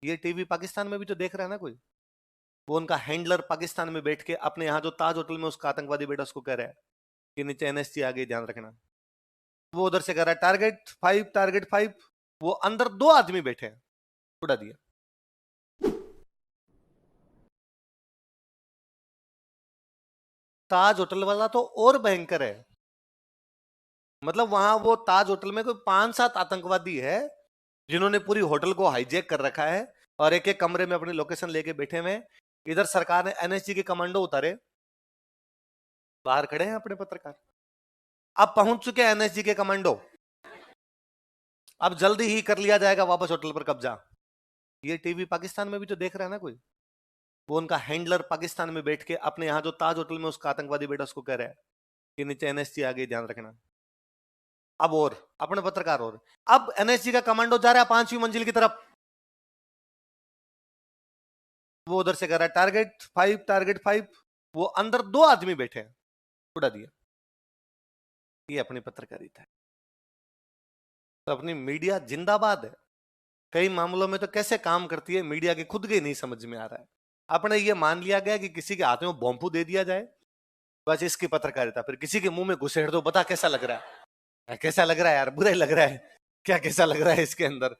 ये टीवी पाकिस्तान में भी तो देख रहा है ना कोई। वो उनका हैंडलर पाकिस्तान में बैठ के अपने यहाँ जो ताज होटल में उसका आतंकवादी बेटा उसको कह रहा है कि नीचे एनएसजी आ गई, ध्यान रखना। वो उधर से कह रहा है टारगेट 5, टारगेट 5। वो अंदर 2 आदमी बैठे हैं, उड़ा दिया। ताज होटल वाला तो और भयंकर है। मतलब वहां वो ताज होटल में कोई 5-7 आतंकवादी है जिन्होंने पूरी होटल को हाईजैक कर रखा है और एक एक कमरे में अपनी लोकेशन लेके बैठे हुए हैं। इधर सरकार ने एनएसजी के कमांडो उतारे, बाहर खड़े हैं अपने पत्रकार। अब पहुंच चुके हैं एनएसजी के कमांडो। अब जल्दी ही कर लिया जाएगा वापस होटल पर कब्जा। ये टीवी पाकिस्तान में भी तो देख रहा है ना कोई। वो उनका हैंडलर पाकिस्तान में बैठ के अपने यहाँ जो ताज होटल में उसका आतंकवादी बेटा उसको कह रहा है कि नीचे एनएसजी आ गई, ध्यान रखना। अब और अपने पत्रकार और अब एनएसजी का कमांडो जा रहा है 5वीं मंजिल की तरफ। वो उधर से कह रहा है टारगेट 5, टारगेट 5। वो अंदर 2 आदमी बैठे हैं, उड़ा दिया। ये अपनी पत्रकारिता है। तो अपनी मीडिया जिंदाबाद है। कई मामलों में तो कैसे काम करती है मीडिया की खुद के नहीं समझ में आ रहा है। अपने ये मान लिया गया कि किसी के हाथ में बॉम्बू दे दिया जाए, बस इसकी पत्रकारिता। फिर किसी के मुंह में घुसेड़ दो, बता कैसा लग रहा है, कैसा लग रहा है यार, बुरा ही लग रहा है क्या, कैसा लग रहा है इसके अंदर।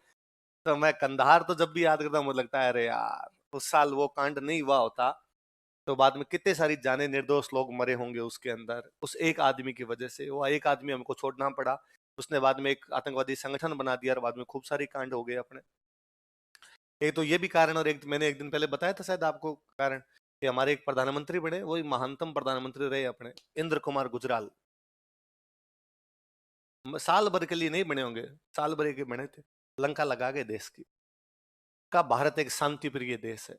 तो मैं कंधार तो जब भी याद करता हूँ मुझे लगता है अरे यार उस साल वो कांड नहीं हुआ होता तो बाद में कितने सारी जाने निर्दोष लोग मरे होंगे उसके अंदर, उस एक आदमी की वजह से। वो एक आदमी हमको छोड़ना पड़ा, उसने बाद में एक आतंकवादी संगठन बना दिया और बाद में खूब सारी कांड हो गए अपने। एक तो ये भी कारण, और एक मैंने एक दिन पहले बताया था शायद आपको कारण, कि हमारे एक प्रधानमंत्री बने, वही महानतम प्रधानमंत्री रहे अपने, इंद्र कुमार गुजराल। साल भर के लिए नहीं बने होंगे, साल भर के बने थे, लंका लगा गए देश की। का भारत एक शांति प्रिय देश है,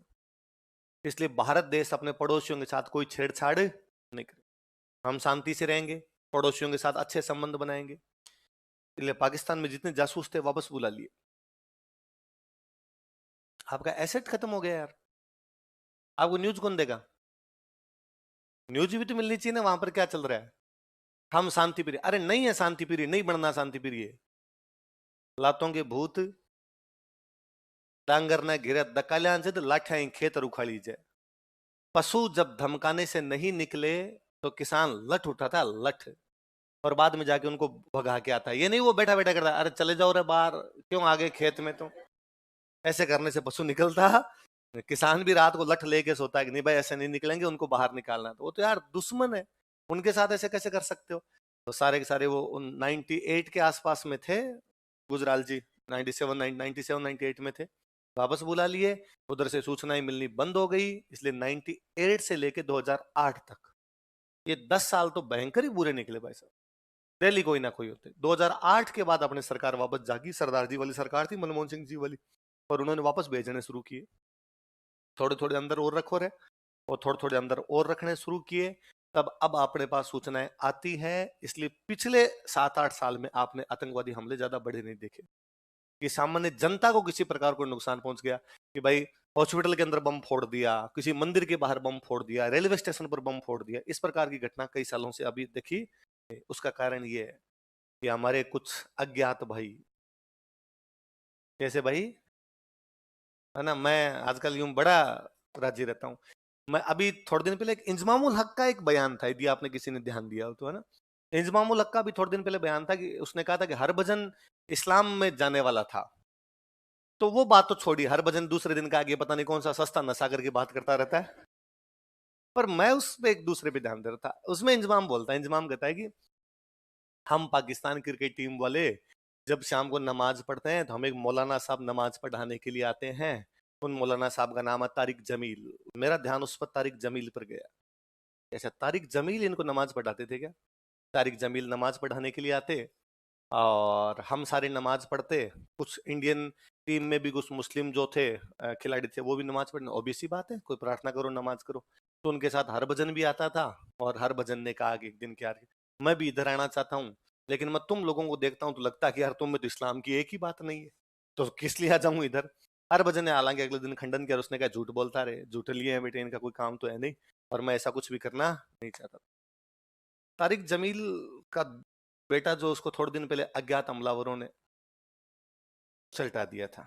इसलिए भारत देश अपने पड़ोसियों के साथ कोई छेड़छाड़ नहीं करे। हम शांति से रहेंगे, पड़ोसियों के साथ अच्छे संबंध बनाएंगे। इसलिए पाकिस्तान में जितने जासूस थे वापस बुला लिए। आपका एसेट खत्म हो गया यार, आपको न्यूज कौन देगा? न्यूज भी तो मिलनी चाहिए ना, वहां पर क्या चल रहा है। हम शांति प्रिय, अरे नहीं है शांति प्रिय, नहीं बनना शांति प्रिय। लातों के भूत डांगर न घिरे दकाल्यांचे तो लाठियां खेत उखाड़ी जाए। पशु जब धमकाने से नहीं निकले तो किसान लठ उठाता, लठ, और बाद में जाके उनको भगा के आता है। ये नहीं वो बैठा बैठा करता अरे चले जाओ रे बाहर, क्यों आगे खेत में, तो ऐसे करने से पशु निकलता। किसान भी रात को लठ लेके सोता है कि नहीं भाई ऐसे नहीं निकलेंगे, उनको बाहर निकालना। तो वो तो यार दुश्मन है, उनके साथ ऐसे कैसे कर सकते हो। तो सारे के सारे वो 98 के आसपास में थे गुजराल जी, 97 98 में थे, वापस बुला लिए। उधर से सूचनाएं मिलनी बंद हो गई, इसलिए 98 से लेके 2008 तक ये 10 साल तो भयंकर ही बुरे निकले भाई साहब। डेली कोई ना कोई होते। 2008 के बाद अपने सरकार वापस जागी, सरदार जी वाली सरकार थी, मनमोहन सिंह जी वाली, और उन्होंने वापस भेजने शुरू किए। थोड़े थोड़े अंदर और रखो रहे, और थोड़े थोड़े अंदर और रखने शुरू किए। तब अब अपने पास सूचनाएं आती है, इसलिए पिछले 7-8 साल में आपने आतंकवादी हमले ज्यादा बड़े नहीं देखे कि सामान्य जनता को किसी प्रकार को नुकसान पहुंच गया, कि भाई हॉस्पिटल के अंदर बम फोड़ दिया, किसी मंदिर के बाहर बम फोड़ दिया, रेलवे स्टेशन पर बम फोड़ दिया। इस प्रकार की घटना कई सालों से अभी देखी। उसका कारण ये है कि हमारे कुछ अज्ञात भाई, कैसे भाई, है ना, मैं आजकल यूं बड़ा राजी रहता हूँ। मैं अभी थोड़े दिन पहले एक इंजमामुल हक का एक बयान था, यदि आपने किसी ने ध्यान दिया हो तो, है ना। इंजमामुल हक का भी थोड़े दिन पहले बयान था कि उसने कहा था कि हरभजन इस्लाम में जाने वाला था। तो वो बात तो छोड़ी, हरभजन दूसरे दिन का आगे पता नहीं कौन सा सस्ता नशा करके बात करता रहता है। पर मैं उस पे एक दूसरे पे ध्यान दे रहा था। उसमें इंजमाम बोलता है, इंजमाम कहता है कि हम पाकिस्तान क्रिकेट टीम वाले जब शाम को नमाज पढ़ते हैं तो हम एक मौलाना साहब नमाज पढ़ाने के लिए आते हैं। उन मौलाना साहब का नाम है तारिक जमील। मेरा ध्यान उस पर तारिक जमील पर गया। ऐसा तारिक जमील इनको नमाज पढ़ाते थे क्या? तारिक जमील नमाज पढ़ाने के लिए आते और हम सारे नमाज पढ़ते। कुछ इंडियन टीम में भी कुछ मुस्लिम जो थे खिलाड़ी थे, वो भी नमाज पढ़ने, ऑब्वियस सी बात है, कोई प्रार्थना करो नमाज करो। तो उनके साथ हरभजन भी आता था, और हरभजन ने कहा कि एक दिन क्या, मैं भी इधर आना चाहता हूँ, लेकिन मैं तुम लोगों को देखता हूँ तो लगता है कि यार तुम में तो इस्लाम की एक ही बात नहीं है, तो किस लिए आ जाऊं इधर। हरभजन ने हालांकि अगले दिन खंडन किया, उसने कहा झूठ बोलता रहे, झूठ लिए हैं बेटे, इनका कोई काम तो है नहीं, और मैं ऐसा कुछ भी करना नहीं चाहता। तारिक जमील का बेटा जो, उसको थोड़े दिन पहले अज्ञात हमलावरों ने सल्टा दिया था।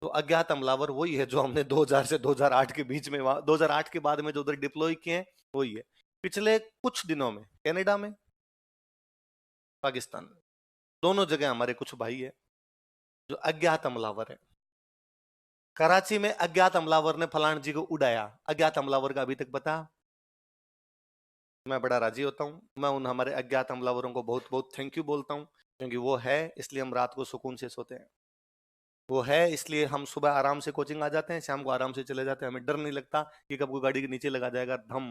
तो अज्ञात हमलावर वही है जो हमने 2000 से 2008 के बीच में, 2008 के बाद में जो उधर डिप्लॉय किए हैं वही है। पिछले कुछ दिनों में कनाडा में, पाकिस्तान में, दोनों जगह हमारे कुछ भाई है जो अज्ञात हमलावर है। कराची में अज्ञात हमलावर ने फलान जी को उड़ाया, अज्ञात हमलावर का अभी तक पता। मैं बड़ा राजी होता हूँ, मैं उन हमारे अज्ञात हमलावरों को बहुत बहुत थैंक यू बोलता हूँ, क्योंकि वो है इसलिए हम रात को सुकून से सोते हैं, वो है इसलिए हम सुबह आराम से कोचिंग आ जाते हैं, शाम को आराम से चले जाते हैं, हमें डर नहीं लगता कि कब कोई गाड़ी के नीचे लगा जाएगा धम,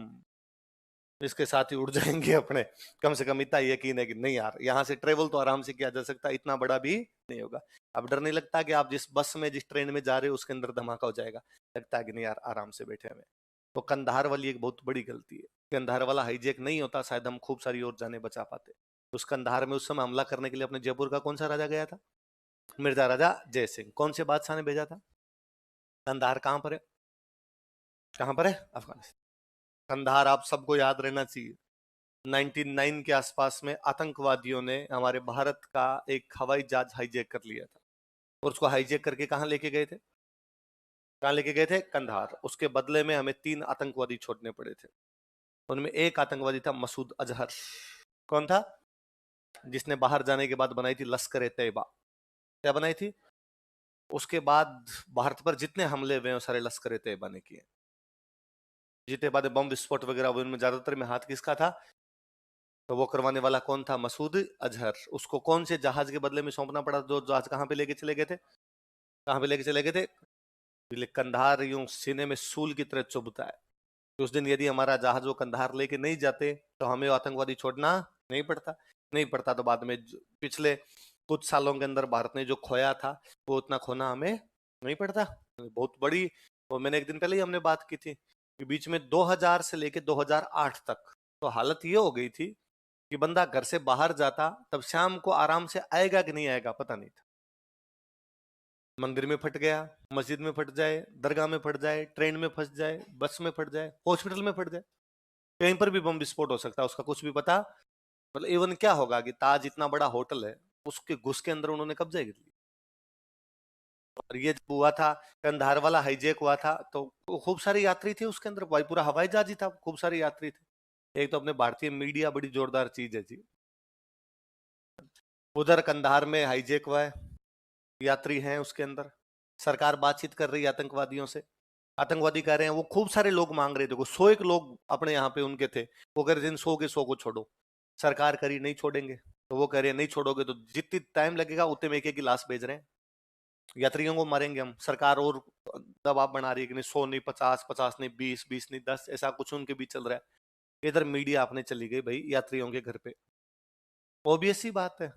इसके साथ ही उड़ जाएंगे अपने। कम से कम इतना यकीन है कि नहीं यार, यहाँ से ट्रेवल तो आराम से किया जा सकता है, इतना बड़ा भी नहीं होगा। अब डर नहीं लगता कि आप जिस बस में, जिस ट्रेन में जा रहे हो उसके अंदर धमाका हो जाएगा, लगता है कि नहीं यार आराम से बैठे हमें। तो कंधार वाली एक बहुत बड़ी गलती है, कंधार वाला हाईजेक नहीं होता शायद हम खूब सारी और जाने बचा पाते। उस कंधार में उस समय हमला करने के लिए अपने जयपुर का कौन सा राजा गया था? मिर्जा राजा जय सिंह। कौन से बादशाह ने भेजा था? कंधार कहां पर है? कहां पर है? अफगानिस्तान। कंधार आप सबको याद रहना चाहिए, 99 के आसपास में आतंकवादियों ने हमारे भारत का एक हवाई जहाज हाईजैक कर लिया था, और उसको हाईजैक करके कहां लेके गए थे? कहां लेके गए थे? कंधार। उसके बदले में हमें 3 आतंकवादी छोड़ने पड़े थे। उनमें एक आतंकवादी था मसूद अजहर। कौन था? जिसने बाहर जाने के बाद बनाई थी लश्कर ए तैयबा। क्या बनाई थी? उसके बाद भारत पर जितने हमले हुए हैं वो सारे लश्कर ए तैयबा ने किए। जितने बाद बम विस्फोट वगैरह हुए उनमें ज्यादातर में हाथ किसका था? तो वो करवाने वाला कौन था? मसूद अजहर। उसको कौन से जहाज के बदले में सौंपना पड़ा? जो जहाज कहां पे लेके चले गए थे? कहां पे लेके चले गए थे? इसलिए कंधार यूं सीने में सूल की तरह चुभता है कि उस दिन यदि हमारा जहाज वो कंधार लेके नहीं जाते तो हमें वो आतंकवादी छोड़ना नहीं पड़ता। नहीं पड़ता तो बाद में पिछले कुछ सालों के अंदर भारत ने जो खोया था वो उतना खोना हमें नहीं पड़ता। बहुत बड़ी, वो मैंने एक दिन पहले ही हमने बात की थी कि बीच में 2000 से लेके 2008 तक तो हालत ये हो गई थी कि बंदा घर से बाहर जाता तब शाम को आराम से आएगा कि नहीं आएगा पता नहीं था। मंदिर में फट गया, मस्जिद में फट जाए, दरगाह में फट जाए, ट्रेन में फंस जाए, बस में फट जाए, हॉस्पिटल में फट जाए, कहीं पर भी बम विस्फोट हो सकता है, उसका कुछ भी पता। मतलब इवन क्या होगा कि ताज इतना बड़ा होटल है, उसके घुस के अंदर उन्होंने कब्जा कर लिया। और ये जब हुआ था, कंधार वाला हाईजेक हुआ था, तो खूब सारे यात्री थे उसके अंदर, भाई पूरा हवाई जहाज ही था, खूब सारे यात्री थे। एक तो अपने भारतीय मीडिया बड़ी जोरदार चीज है जी। उधर कंधार में हाईजेक हुआ है, यात्री हैं उसके अंदर, सरकार बातचीत कर रही है आतंकवादियों से, आतंकवादी कह रहे हैं, वो खूब सारे लोग मांग रहे थे, 100 लोग अपने यहाँ पे उनके थे, वो कह रहे थे 100 के 100 को छोड़ो। सरकार करी नहीं छोड़ेंगे, तो वो कह रहे हैं नहीं छोड़ोगे तो जितनी टाइम लगेगा उतने में एक गिलास भेज रहे हैं, यात्रियों को मारेंगे हम। सरकार और दबाव बना रही है कि नहीं 100 नहीं, 50, 50 नहीं, 20, 20 नहीं, 10, ऐसा कुछ उनके बीच चल रहा है। इधर मीडिया अपने चली गई भाई यात्रियों के घर पे। ओबियस सी बात है,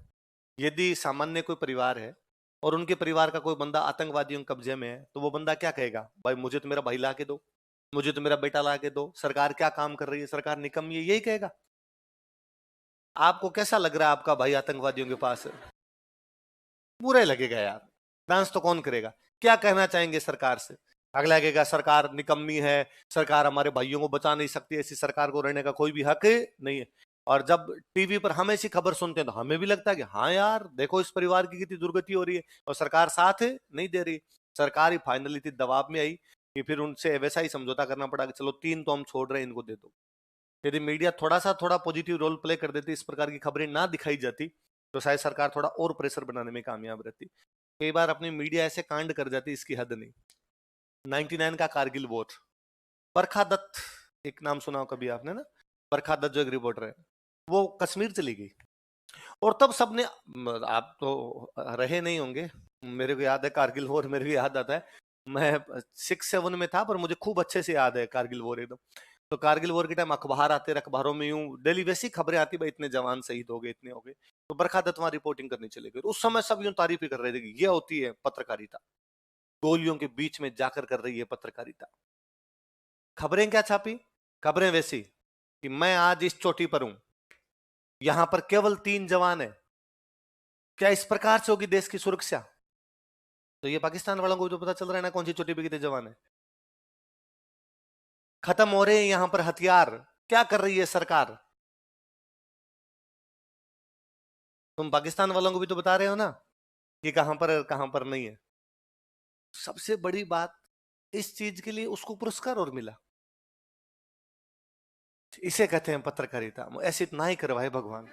यदि सामान्य कोई परिवार है और उनके परिवार का कोई बंदा आतंकवादियों के कब्जे में है तो वो बंदा क्या कहेगा? भाई मुझे तो मेरा भाई ला के दो, मुझे तो मेरा बेटा ला के दो, सरकार क्या काम कर रही है, सरकार निकम्मी है, यही कहेगा। आपको कैसा लग रहा है आपका भाई आतंकवादियों के पास है? बुरा ही लगेगा यार, डांस तो कौन करेगा। क्या कहना चाहेंगे सरकार से? अगला कहेगा सरकार निकम्मी है, सरकार हमारे भाइयों को बचा नहीं सकती, ऐसी सरकार को रहने का कोई भी हक नहीं है। और जब टीवी पर हम ऐसी खबर सुनते हैं तो हमें भी लगता है कि हाँ यार देखो इस परिवार की कितनी दुर्गति हो रही है, और सरकार साथ नहीं दे रही। सरकार ही फाइनली इतनी दबाव में आई कि फिर उनसे वैसा ही समझौता करना पड़ा कि चलो 3 तो हम छोड़ रहे हैं, इनको दे दो। यदि मीडिया थोड़ा पॉजिटिव रोल प्ले कर देती, इस प्रकार की खबरें ना दिखाई जाती, तो शायद सरकार थोड़ा और प्रेशर बनाने में कामयाब रहती। कई बार अपनी मीडिया ऐसे कांड कर जाती, इसकी हद नहीं। 99 का कारगिल वॉर, बरखा दत्त, एक नाम सुना हो कभी आपने ना? बरखा दत्त जो एक रिपोर्टर है, वो कश्मीर चली गई, और तब सबने, आप तो रहे नहीं होंगे, मेरे को याद है कारगिल वॉर, मेरे को याद आता है, मैं 6-7 में था, पर मुझे खूब अच्छे से याद है कारगिल वॉर एकदम। तो कारगिल वॉर के टाइम अखबार आते, अखबारों में यूं डेली वैसी खबरें आती, भाई इतने जवान शहीद हो गए, इतने हो गए। तो बरखा दत्त वहां रिपोर्टिंग करनी चले गए, उस समय सब यूं तारीफ ही कर रहे थे कि ये होती है पत्रकारिता, गोलियों के बीच में जाकर कर रही है पत्रकारिता। खबरें क्या छापी? खबरें वैसी कि मैं आज इस चोटी पर हूं, यहां पर केवल 3 जवान है। क्या इस प्रकार से होगी देश की सुरक्षा? तो ये पाकिस्तान वालों को भी तो पता चल रहा है ना कौन सी चोटी पे कितने जवान है। खत्म हो रहे हैं यहां पर हथियार, क्या कर रही है सरकार? तुम पाकिस्तान वालों को भी तो बता रहे हो ना कि कहां पर नहीं है। सबसे बड़ी बात, इस चीज के लिए उसको पुरस्कार और मिला। इसे कहते हैं पत्रकारिता। ऐसे ना ही करवाए भगवान।